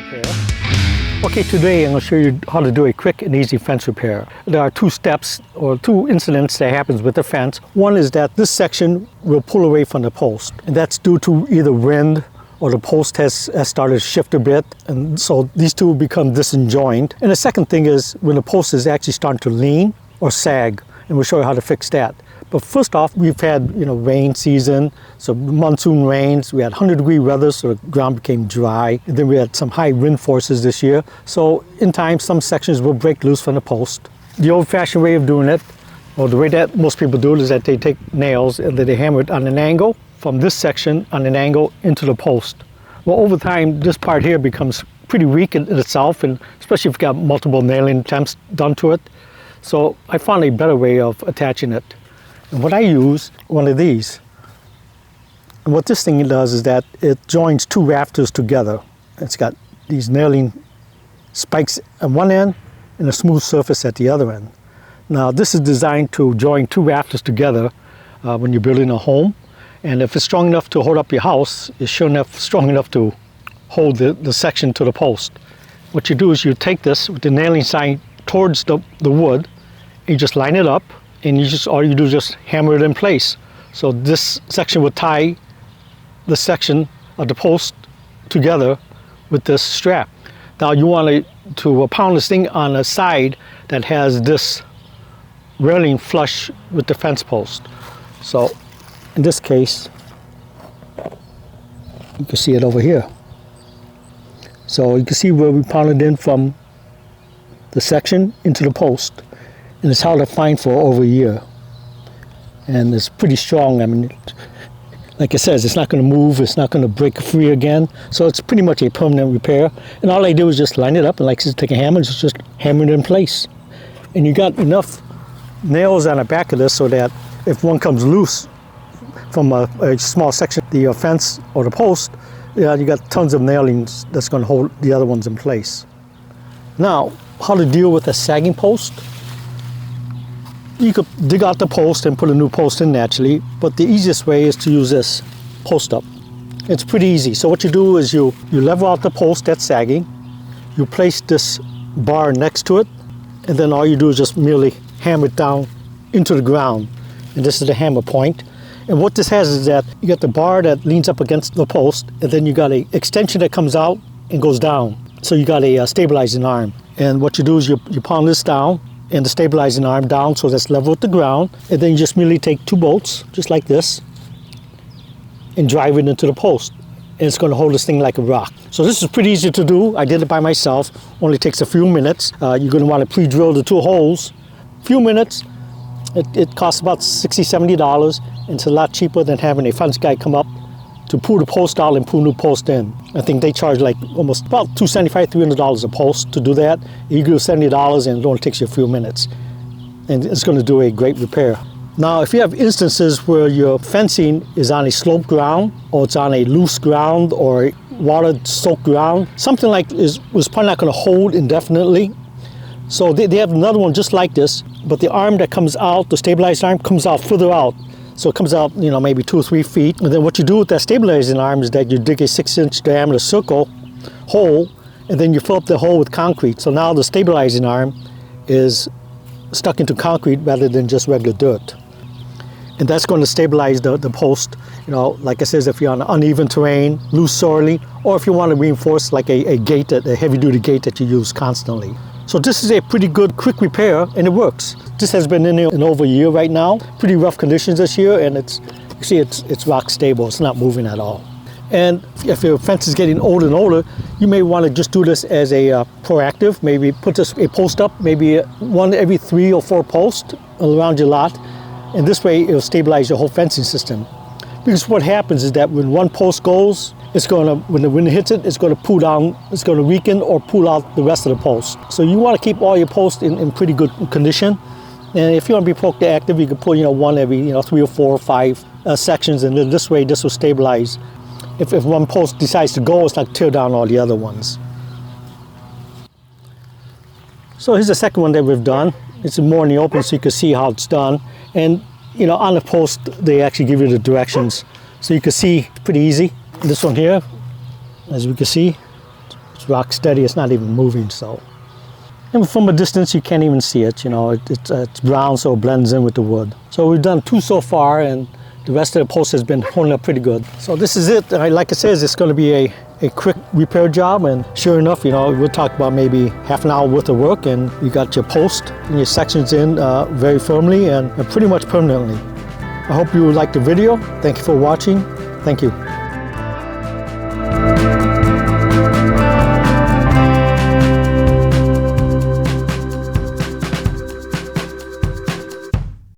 repair. Okay, today I'm going to show you how to do a quick and easy fence repair. There are two steps or two incidents that happens with the fence. One is that this section will pull away from the post, and that's due to either wind or the post has started to shift a bit, and so these two become disjoined. And the second thing is when the post is actually starting to lean or sag, and we'll show you how to fix that. But first off, we've had rain season, so monsoon rains. We had 100-degree weather, so the ground became dry. And then we had some high wind forces this year. So in time, some sections will break loose from the post. The old-fashioned way of doing it, or the way that most people do it, is that they take nails and then they hammer it on an angle from this section on an angle into the post. Well, over time, this part here becomes pretty weak in itself, and especially if you've got multiple nailing attempts done to it. So I found a better way of attaching it. And what I use, one of these. And what this thing does is that it joins two rafters together. It's got these nailing spikes at one end and a smooth surface at the other end. Now this is designed to join two rafters together when you're building a home. And if it's strong enough to hold up your house, it's strong enough to hold the section to the post. What you do is you take this with the nailing side towards the wood, and you just line it up, and all you do is just hammer it in place. So this section will tie the section of the post together with this strap. Now you want to pound this thing on a side that has this railing flush with the fence post. So in this case, you can see it over here. So you can see where we pounded in from the section into the post. And it's held fine for over a year. And it's pretty strong. I mean, like it says, it's not going to move, it's not going to break free again. So it's pretty much a permanent repair. And all I do is just line it up, and like I said, take a hammer and just hammer it in place. And you got enough nails on the back of this so that if one comes loose from a small section, the fence or the post, you got tons of nailings that's going to hold the other ones in place. Now, how to deal with a sagging post? You could dig out the post and put a new post in naturally, but the easiest way is to use this post up. It's pretty easy. So what you do is you level out the post that's sagging, you place this bar next to it, and then all you do is just merely hammer it down into the ground. And this is the hammer point. And what this has is that you got the bar that leans up against the post, and then you got an extension that comes out and goes down. So you got a stabilizing arm. And what you do is you pound this down, and the stabilizing arm down so that's level with the ground, and then you just merely take two bolts just like this and drive it into the post, and it's going to hold this thing like a rock. So this is pretty easy to do. I did it by myself. Only takes a few minutes. You're going to want to pre-drill the two holes. Few minutes. It costs about $60–70, and it's a lot cheaper than having a fence guy come up to pull the post out and pull new post in. I think they charge like almost about $275–300 a post to do that. You do $70 and it only takes you a few minutes. And it's going to do a great repair. Now, if you have instances where your fencing is on a sloped ground, or it's on a loose ground or water-soaked ground, something like this was probably not going to hold indefinitely. So they have another one just like this, but the arm that comes out, the stabilized arm, comes out further out. So it comes out, maybe 2 or 3 feet. And then what you do with that stabilizing arm is that you dig a 6-inch diameter circle hole, and then you fill up the hole with concrete. So now the stabilizing arm is stuck into concrete rather than just regular dirt. And that's going to stabilize the post. Like I said, if you're on uneven terrain, loose soiling, or if you want to reinforce like a gate, a heavy-duty gate that you use constantly. So this is a pretty good quick repair, and it works. This has been in there in over a year right now. Pretty rough conditions this year, and it's rock stable. It's not moving at all. And if your fence is getting older and older, you may want to just do this as a proactive. Maybe put a post up, maybe one every 3 or 4 posts around your lot, and this way it'll stabilize your whole fencing system. Because what happens is that when one post goes, when the wind hits it, it's going to pull down, it's going to weaken or pull out the rest of the post. So you want to keep all your posts in pretty good condition. And if you want to be proactive, you can put one every 3 or 4 or 5 sections, and then this way this will stabilize. If one post decides to go, it's not tear down all the other ones. So here's the second one that we've done. It's more in the open so you can see how it's done. And on the post they actually give you the directions, so you can see it's pretty easy. This one here, as we can see, It's rock steady, it's not even moving, so. And from a distance, you can't even see it, you know, it's brown, so it blends in with the wood. So we've done 2 so far, and the rest of the post has been holding up pretty good. So this is it. Like I said, it's going to be a quick repair job, and sure enough, you know, we'll talk about maybe half an hour worth of work, and you got your post and your sections in very firmly and pretty much permanently. I hope you liked the video. Thank you for watching. Thank you.